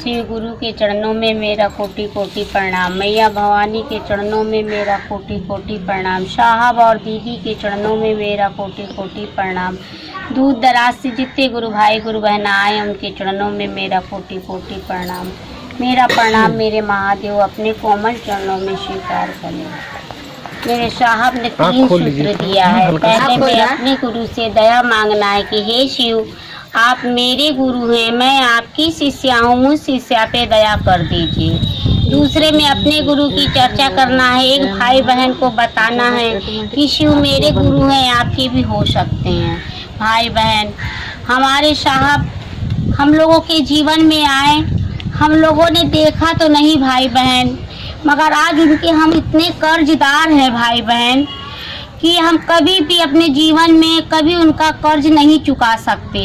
श्री गुरु के चरणों में मेरा कोटि कोटि प्रणाम। मैया भवानी के चरणों में मेरा कोटि कोटि प्रणाम। साहब और दीदी के चरणों में मेरा कोटि कोटि प्रणाम। दूर दराज से जितने गुरु भाई गुरु बहना आए उनके चरणों में मेरा कोटि कोटि प्रणाम। मेरा प्रणाम मेरे महादेव अपने कोमल चरणों में स्वीकार करें। मेरे साहब ने 3 सूत्र दिया है। पहले मैं अपने गुरु से दया मांगना है कि हे शिव, आप मेरे गुरु हैं, मैं आपकी शिष्या हूँ, मुझ शिष्या पे दया कर दीजिए। दूसरे में अपने गुरु की चर्चा करना है। एक भाई बहन को बताना है कि शिव मेरे गुरु हैं, आपके भी हो सकते हैं। भाई बहन, हमारे साहब हम लोगों के जीवन में आए, हम लोगों ने देखा तो नहीं भाई बहन, मगर आज उनके हम इतने कर्जदार हैं भाई बहन कि हम कभी भी अपने जीवन में कभी उनका कर्ज नहीं चुका सकते।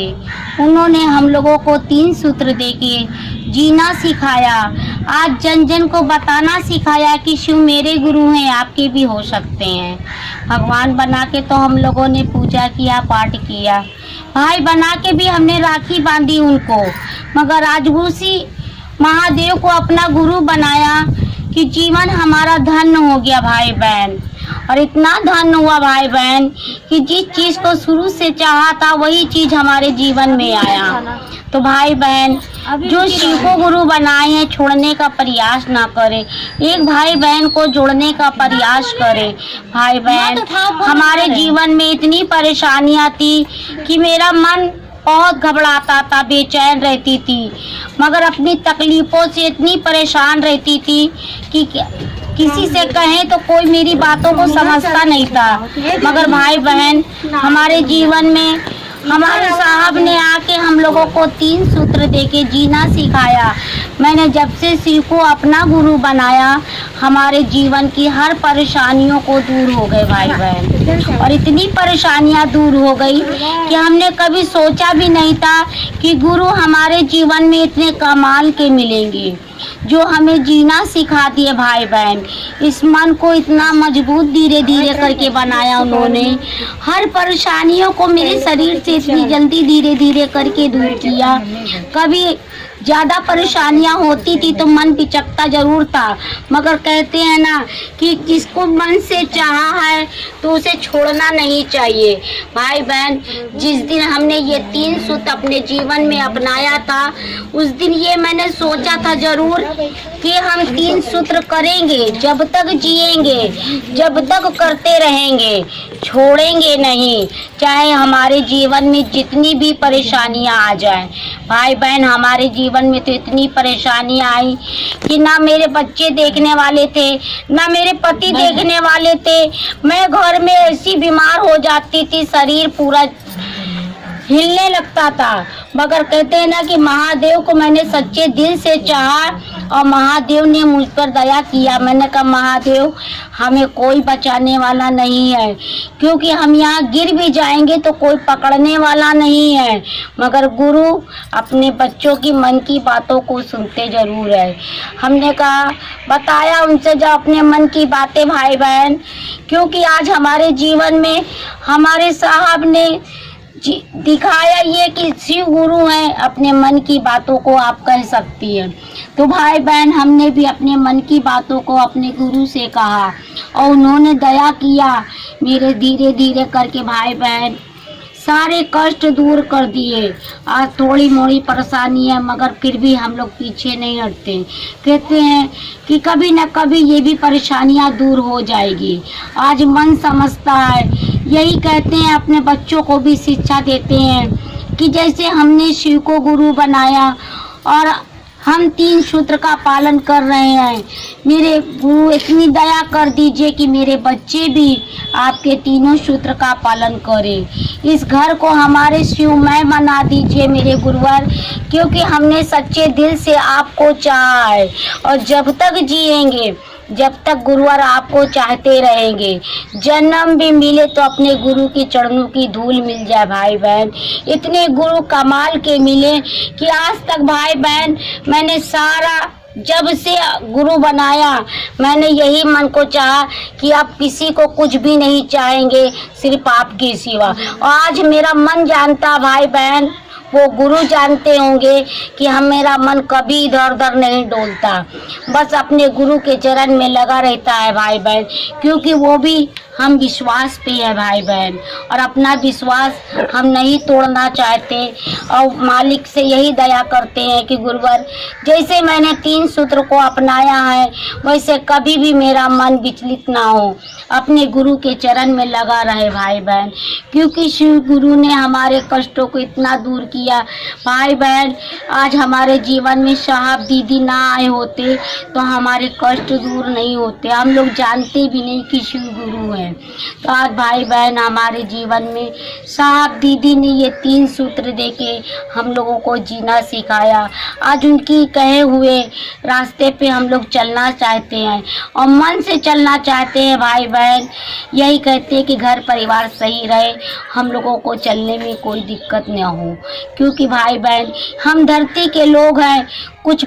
उन्होंने हम लोगों को 3 सूत्र देके जीना सिखाया। आज जन जन को बताना सिखाया कि शिव मेरे गुरु हैं, आपके भी हो सकते हैं। भगवान बना के तो हम लोगों ने पूजा किया, पाठ किया, भाई बना के भी हमने राखी बांधी उनको, मगर आज उसी महादेव को अपना गुरु बनाया कि जीवन हमारा धन्य हो गया भाई बहन। और इतना धन्य हुआ भाई बहन कि जिस चीज को शुरू से चाहा था वही चीज हमारे जीवन में आया। तो भाई बहन, जो शिव को गुरु बनाए हैं छोड़ने का प्रयास ना करे, एक भाई बहन को जोड़ने का प्रयास करे। भाई बहन, हमारे जीवन में इतनी परेशानियां थी कि मेरा मन बहुत घबराता था, बेचैन रहती थी, मगर अपनी तकलीफों से इतनी परेशान रहती थी कि किसी से कहें तो कोई मेरी बातों को समझता नहीं था। मगर भाई बहन, हमारे जीवन में हमारे साहब ने आके हम लोगों को 3 सूत्र देके जीना सिखाया। मैंने जब से शिव को अपना गुरु बनाया, हमारे जीवन की हर परेशानियों को दूर हो गए भाई बहन। और इतनी परेशानियां दूर हो गई कि हमने कभी सोचा भी नहीं था कि गुरु हमारे जीवन में इतने कमाल के मिलेंगे, जो हमें जीना सिखा दिए भाई बहन। इस मन को इतना मजबूत धीरे धीरे करके बनाया उन्होंने। हर परेशानियों को मेरे शरीर से इतनी जल्दी धीरे धीरे करके दूर किया। कभी ज़्यादा परेशानियां होती थी तो मन पिचकता जरूर था, मगर कहते हैं ना कि जिसको मन से चाहा है तो उसे छोड़ना नहीं चाहिए। भाई बहन, जिस दिन हमने ये 3 सूत्र अपने जीवन में अपनाया था, उस दिन ये मैंने सोचा था जरूर कि हम 3 सूत्र करेंगे, जब तक जिएंगे, जब तक करते रहेंगे, छोड़ेंगे नहीं, चाहे हमारे जीवन में जितनी भी परेशानियां आ जाएं। भाई बहन, हमारे जीवन में तो इतनी परेशानियां आई कि ना मेरे बच्चे देखने वाले थे, ना मेरे पति देखने वाले थे। मैं घर में ऐसी बीमार हो जाती थी, शरीर पूरा हिलने लगता था। मगर कहते हैं ना कि महादेव को मैंने सच्चे दिल से चाहा और महादेव ने मुझ पर दया किया। मैंने कहा महादेव, हमें कोई बचाने वाला नहीं है, क्योंकि हम यहाँ गिर भी जाएंगे तो कोई पकड़ने वाला नहीं है। मगर गुरु अपने बच्चों की मन की बातों को सुनते जरूर है। हमने कहा, बताया उनसे जब अपने मन की बातें भाई बहन, क्योंकि आज हमारे जीवन में हमारे साहब ने दिखाया ये कि शिव गुरु हैं, अपने मन की बातों को आप कह सकती हैं। तो भाई बहन, हमने भी अपने मन की बातों को अपने गुरु से कहा और उन्होंने दया किया। मेरे धीरे धीरे करके भाई बहन सारे कष्ट दूर कर दिए। आज थोड़ी मोड़ी परेशानी है, मगर फिर भी हम लोग पीछे नहीं हटते। कहते हैं कि कभी न कभी ये भी परेशानियां दूर हो जाएगी। आज मन समझता है, यही कहते हैं, अपने बच्चों को भी शिक्षा देते हैं कि जैसे हमने शिव को गुरु बनाया और हम 3 सूत्र का पालन कर रहे हैं, मेरे गुरु इतनी दया कर दीजिए कि मेरे बच्चे भी आपके 3 सूत्र का पालन करें। इस घर को हमारे शिवमय बना दीजिए मेरे गुरुवर, क्योंकि हमने सच्चे दिल से आपको चाहा है और जब तक जिएंगे, जब तक गुरुवर आपको चाहते रहेंगे। जन्म भी मिले तो अपने गुरु की चरणों की धूल मिल जाए भाई बहन। इतने गुरु कमाल के मिले कि आज तक भाई बहन मैंने सारा जब से गुरु बनाया, मैंने यही मन को चाहा कि आप किसी को कुछ भी नहीं चाहेंगे, सिर्फ आपके सिवा। और आज मेरा मन जानता भाई बहन, वो गुरु जानते होंगे कि हम मेरा मन कभी इधर उधर नहीं डोलता, बस अपने गुरु के चरण में लगा रहता है भाई बहन, क्योंकि वो भी हम विश्वास पे है भाई बहन, और अपना विश्वास हम नहीं तोड़ना चाहते और मालिक से यही दया करते हैं कि गुरुवर जैसे मैंने 3 सूत्र को अपनाया है वैसे कभी भी मेरा मन विचलित ना हो, अपने गुरु के चरण में लगा रहे भाई बहन, क्योंकि शिव गुरु ने हमारे कष्टों को इतना दूर किया भाई बहन। आज हमारे जीवन में साहब दीदी ना आए होते तो हमारे कष्ट दूर नहीं होते, हम लोग जानते भी नहीं कि शिव गुरु है। तो आज भाई बहन हमारे जीवन में साहब दीदी ने ये 3 सूत्र देके हम लोगों को जीना सिखाया। आज उनकी कहे हुए रास्ते पे हम लोग चलना चाहते हैं और मन से चलना चाहते हैं भाई बहन। यही कहते हैं कि घर परिवार सही रहे, हम लोगों को चलने में कोई दिक्कत न हो, क्योंकि भाई बहन हम धरती के लोग हैं, कुछ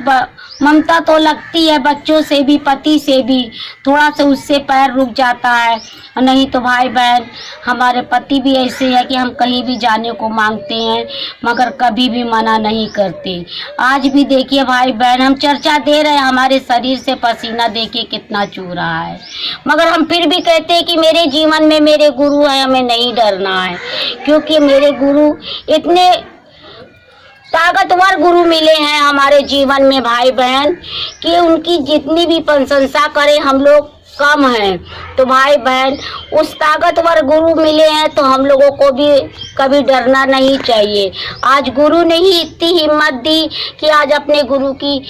ममता तो लगती है बच्चों से भी, पति से भी, थोड़ा सा उससे पैर रुक जाता है। और नहीं तो भाई बहन हमारे पति भी ऐसे है कि हम कहीं भी जाने को मांगते हैं मगर कभी भी मना नहीं करते। आज भी देखिए भाई बहन हम चर्चा दे रहे हैं, हमारे शरीर से पसीना देखिए कितना चू रहा है, मगर हम फिर भी कहते हैं कि मेरे जीवन में मेरे गुरु है, हमें नहीं डरना है, क्योंकि मेरे गुरु इतने ताकतवर गुरु मिले हैं हमारे जीवन में भाई बहन कि उनकी जितनी भी प्रशंसा करें हम लोग कम हैं। तो भाई बहन उस ताकतवर गुरु मिले हैं तो हम लोगों को भी कभी डरना नहीं चाहिए। आज गुरु ने ही इतनी हिम्मत दी कि आज अपने गुरु की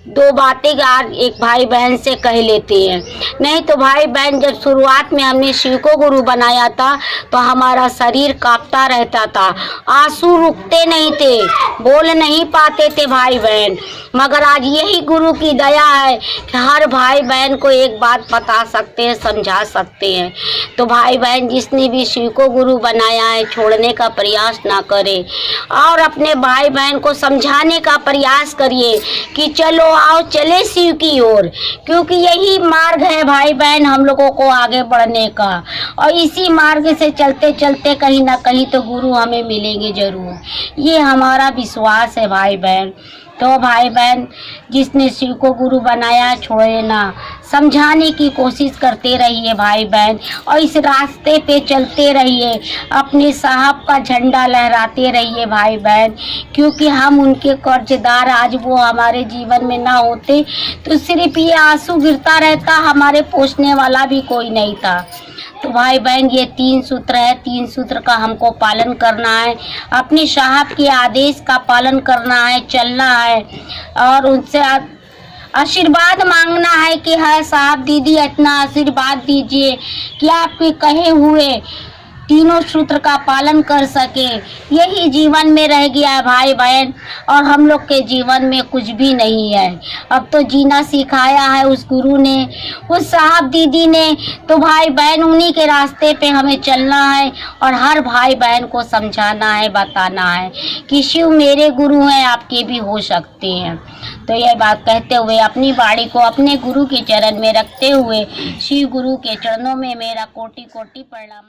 2 बातें आज एक भाई बहन से कह लेते हैं। नहीं तो भाई बहन जब शुरुआत में हमने शिव को गुरु बनाया था तो हमारा शरीर कांपता रहता था, आंसू रुकते नहीं थे, बोल नहीं पाते थे भाई बहन। मगर आज यही गुरु की दया है कि हर भाई बहन को एक बात बता सकते हैं, समझा सकते हैं। तो भाई बहन जिसने भी शिव को गुरु बनाया है छोड़ने का प्रयास ना करे और अपने भाई बहन को समझाने का प्रयास करिए कि चलो आओ चले शिव की ओर, क्योंकि यही मार्ग है भाई बहन हम लोगों को आगे बढ़ने का, और इसी मार्ग से चलते चलते कहीं ना कहीं तो गुरु हमें मिलेंगे जरूर, ये हमारा विश्वास है भाई बहन। तो भाई बहन जिसने शिव को गुरु बनाया छोड़े ना, समझाने की कोशिश करते रहिए भाई बहन, और इस रास्ते पे चलते रहिए, अपने साहब का झंडा लहराते रहिए भाई बहन, क्योंकि हम उनके कर्जदार, आज वो हमारे जीवन में ना होते तो सिर्फ ये आंसू गिरता रहता, हमारे पोषने वाला भी कोई नहीं था। तो भाई बहन ये 3 सूत्र है, 3 सूत्र का हमको पालन करना है, अपने साहब के आदेश का पालन करना है, चलना है और उनसे आशीर्वाद मांगना है कि हाँ साहब दीदी इतना आशीर्वाद दीजिए कि आपके कहे हुए 3 सूत्र का पालन कर सके। यही जीवन में रह गया है भाई बहन, और हम लोग के जीवन में कुछ भी नहीं है। अब तो जीना सिखाया है उस गुरु ने, उस साहब दीदी ने, तो भाई बहन उन्हीं के रास्ते पे हमें चलना है और हर भाई बहन को समझाना है, बताना है कि शिव मेरे गुरु हैं, आपके भी हो सकते हैं। तो यह बात कहते हुए अपनी बाड़ी को अपने गुरु के चरण में रखते हुए शिव गुरु के चरणों में मेरा कोटि कोटि प्रणाम।